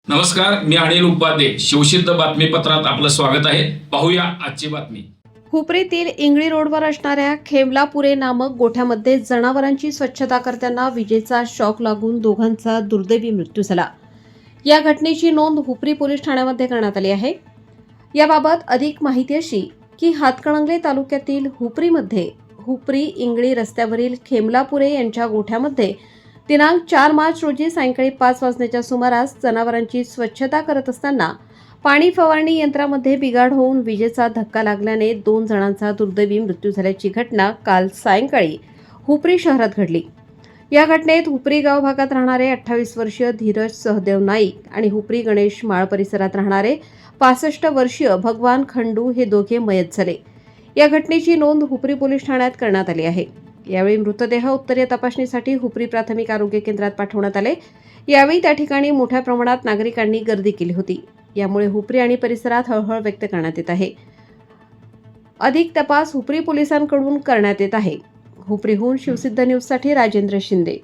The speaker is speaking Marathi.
नमस्कार, मी अनिल उपाध्ये. शिवसिद्ध बातमीपत्रात आपलं स्वागत आहे. पाहूया आजची बातमी. हुपरीतील इंगळी रोडवर असणाऱ्या खेमलापुरे नामक गोठ्यामध्ये जनावरांची स्वच्छता करताना विजेचा शॉक लागून दोघांचा दुर्दैवी मृत्यू झाला. या घटनेची नोंद हुपरी पोलीस ठाण्यामध्ये करण्यात आली आहे. याबाबत अधिक माहिती अशी की हातकणंगले तालुक्यातील हुपरीमध्ये हुपरी इंगळी रस्त्यावरील खेमलापुरे यांच्या गोठ्यामध्ये दिनांक 4 मार्च रोजी सायंकाळी 5 वाजण्याच्या सुमारास जनावरांची स्वच्छता करत असताना पाणी फवारणी यंत्रामध्ये बिघाड होऊन विजेचा धक्का लागल्याने 2 जणांचा दुर्दैवी मृत्यू झाल्याची घटना काल सायंकाळी हुपरी शहरात घडली. या घटनेत हुपरी गाव भागात राहणारे 28 वर्षीय धीरज सहदेव नाईक आणि हुपरी गणेश माळ परिसरात राहणारे 65 वर्षीय भगवान खंडू हे दोघे मयत झाले. या घटनेची नोंद हुपरी पोलीस ठाण्यात करण्यात आली आहे. यावेळी मृतदेह उत्तरीय तपासणीसाठी हुपरी प्राथमिक आरोग्य केंद्रात पाठवण्यात आले. यावेळी त्या ठिकाणी मोठ्या प्रमाणात नागरिकांनी गर्दी केली होती. यामुळे हुपरी आणि परिसरात हळहळ व्यक्त करण्यात येत आहे. अधिक तपास हुपरी पोलिसांकडून करण्यात येत आहे. हुपरीहून शिवसिद्ध न्यूजसाठी राजेंद्र शिंदे.